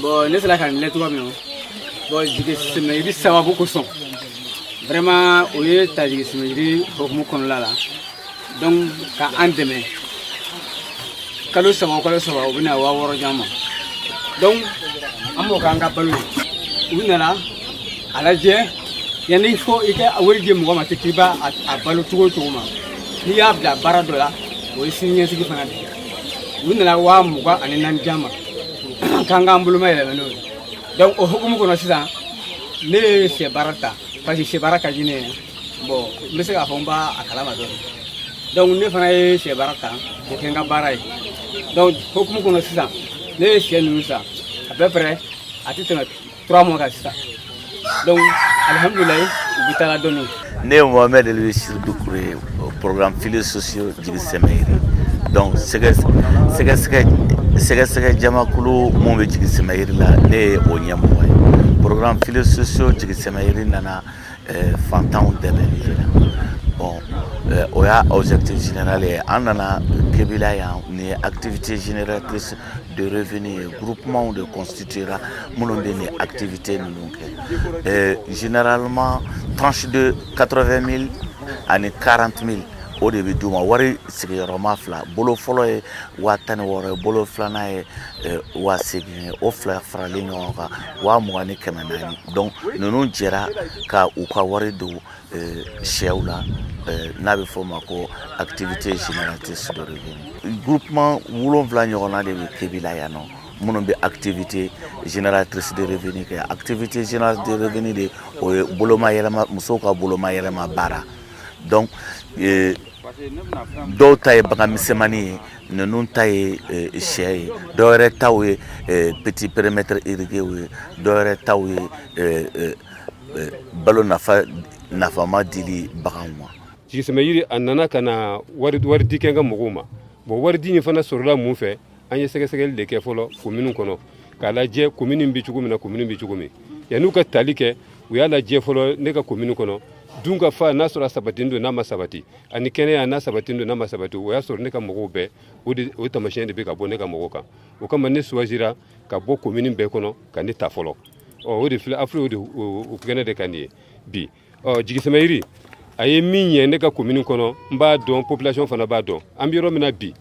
Bon, ne sera qu'un lettre bon, je ça va beaucoup son. Vraiment, au lieu de t'as dit pour moi qu'on l'a là. Donc, quand un demain, quand ça va, on vient à voir jama. Donc, on va quand on on est là, à la guerre, il y a il faut il y a oui, moi ma tête qui va à balo tout le monde. Il y a de la barre de là, oui, signer ce qui fait. On est là, wa moi, on est dans jama. Quand on boule mais là, donc au hukumu qu'on a ça, ne c'est barata, parce que c'est baraka dîner. Bon, mais c'est à fond bas à Kalamado. Donc ne fana c'est barata, pour qu'un gars baraille. Donc hukumu qu'on a ça, ne c'est nous ça. À peu près, à titre 3 mois comme ça. Donc, alhamdoulilah, on va la donner. Né Mohamed Louis Doucouré, au programme Filets sociaux du Semeiri. Donc, c'est que Jamakulu, mon métier de Semeiri là, né au Niamoué. Programme Filets sociaux du Semeiri nana Fantan Dembélé. Bon, il y a objectif général et en a une activité génératrice de revenus, groupement de constituera une activité généralement tranche de 80 000 à 40 000 au début du mois. Wari sigiroma fla bolo folo e watani wore bolo flana e wa sigine o fla frali nyoka wa mwani kemenani. Donc nous jera ka uka wari do sheula n'a pas ko activité génératrice de revenus. Groupement voulons vlanyorona de kebilayano. Mon activité génératrice de revenus. Activité génératrice de revenus de boloma yelema musoka boloma yelema bara. Donc d'autres taille bagamisemani nous taille chez d'autres taille petit périmètre irrigué d'autres taille ballon nafama dili bagamwa. Jigi Semeiri anana kana wari dikenga muguma bo wari dini fana sorla mun fe anye sege de ke folo commune kono kala je commune bi cugumi na commune bi cugumi ya nuka talike u ya la je folo ne ka commune kono dunga fa na sora sabatindo na masabati ani kene ya na sabatindo na masabati u ya sor ne ka mugo be o tamashen de be ka bo ne ka mugo ka o kama ne suwajira ka bo commune be kono ka ne ta folo o de fila afro de o kene de kanie bi o Jigi Semeiri aye minye ne ka commune kono mba don population fana ba don ambiro mina bi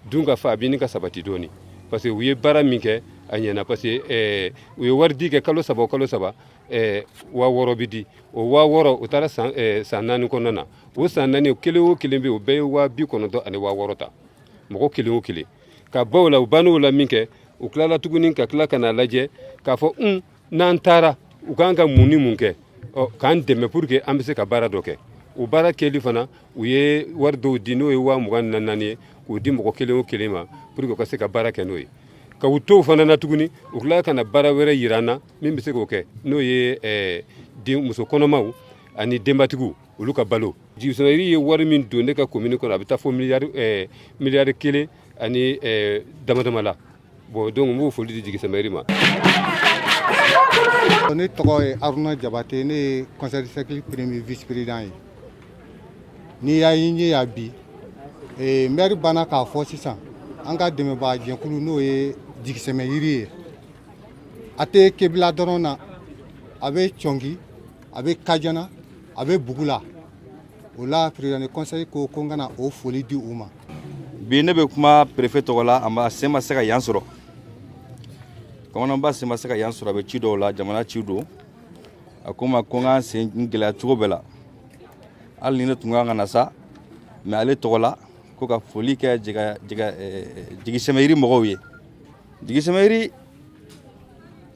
dunga fa bi ni ka sabati doni parce que wiye bara minke anyana parce que wiye wardi ke kalo saba wa woro bidi o wa woro utara sanani kono na o sanani kele o kele bi o be wa bi kono do ani wa worota moko kele o kele ka bawla banu la minke o klala tuguni ka kla kana laje ka fo nantara u kanga muni munke o kan deme pour que ambise ka bara doke o bara keli fana u ye wardo dino e wa mugan nanani ko di moko kele o kelema pour que ka se ka bara ke noy ka wuto fana na tuguni u kla kana bara were yirana min be se ko ke no ye di muso konomaw ani dembatigu ulu ka balo Jigi Semeiri ye war min do ne ka commune ko abita fo milliard kele ani damadama la bon donc mo foli di Jigi Semeiri ma. Ne tɔgɔ ye Aruna Jabate, ne ye conseil de cercle premier vice président ye. Ni y'a ye n ye yan bi maire banna k'a fɔ sisan an ka dɛmɛbaga jɛkulu n'o ye Jigi Semeiri ye. A tɛ Kebila dɔrɔn na, a bɛ Cɔngi, a bɛ Kajana, a bɛ Bugula. O la président du conseil ko n kana o foli di u ma. Bi ne bɛ kuma préfet tɔgɔ la, a ma sen ma se ka yan sɔrɔ. Kamanaba sen ma se ka yan sɔrɔ, a bɛ ci dɔw la, jamana ci don. A ko n ma ko n ka sen gɛlɛya cogo bɛɛ la. Hali ni ne tun kan ka na sa, mais ale tɔgɔ la ko ka foli kɛ Jigi Semeiri mɔgɔw ye. Jigi Semeiri,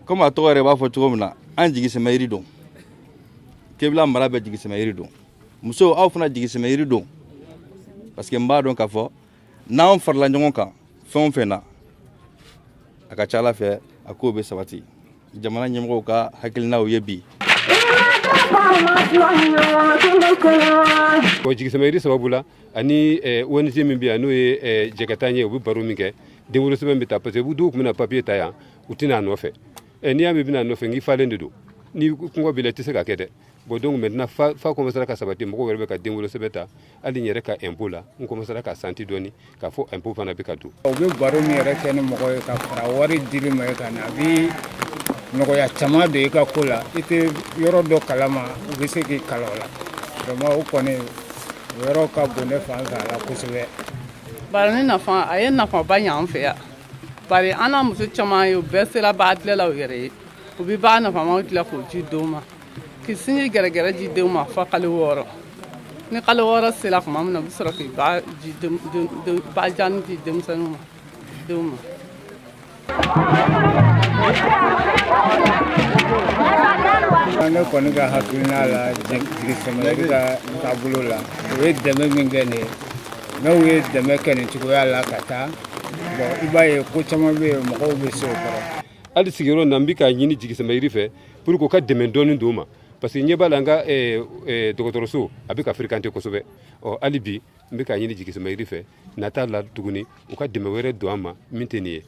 comme a tɔgɔ yɛrɛ b'a fɔ cogo min na, an Jigi Semeiri don. Kebila mara bɛ Jigi Semeiri don. Muso aw fana Jigi Semeiri don. Parce que n b'a dɔn k'a fɔ n'an farala ɲɔgɔn kan fɛn o fɛn na, a ka ca Ala fɛ a kow bɛ sabati. Jamana ɲɛmɔgɔw ka hakilinaw ye bi. Ko Jigi Semeiri sababula ani ONG min bi ano ye jɛkɛtanye o bi baro min kɛ développement bɛ taa parce que du kun bɛna papier ta yan u tɛna nɔfɛ n'i y'a mɛn bɛna nɔfɛ n'i falen de don ni kungo bile tɛ se ka kɛ dɛ bon donc maintenant fa commencera ka sabati mɔgɔw yɛrɛ bɛ ka denwolo sɛbɛn ta hali n yɛrɛ ka impôt la n commencera ka santi dɔɔni k'a fɔ impôt fana bɛ ka don. u bɛ baro min yɛrɛ kɛ ni mɔgɔ ye ka fara wari dili ma ye ka na a bɛ nɔgɔya caman don i ka ko la i tɛ yɔrɔ dɔ kalama u bɛ se k'i kala o la vraiment o kɔni o yɔrɔ ka bon ne fan fɛ a la kosɛbɛ. bari ni nafa a ye nafaba ɲ'an fɛ yan bari an n'a muso caman ye u bɛɛ sera baaratilela u yɛrɛ ye u bɛ b'a nafamaw tila k'o di denw ma k'i sinji gɛrɛgɛrɛ di denw ma fo kalo 6 ni kalo 6 sera tuma min na u bɛ sɔrɔ k'i ba jani di denmisɛnninw ma denw ma. ne kɔni ka hakilina la jigisɛmɛyɛri ka taabolo la o ye dɛmɛ min kɛ nin ye n'u ye dɛmɛ kɛ nin cogoya la ka taa bon i b'a ye ko caman bɛ yen mɔgɔw bɛ se o kɔrɔ. hali sigiyɔrɔ na n bɛ ka ɲini jigisɛmɛyiri fɛ pour que u ka dɛmɛ dɔɔni d'u ma parce que ɲɛ b'a la n ka dɔgɔtɔrɔso a bɛ ka fréquenter kosɛbɛ hali bi n bɛ ka ɲini jigisɛmɛyiri fɛ nata la tuguni u ka dɛmɛ wɛrɛ don an ma min tɛ nin ye.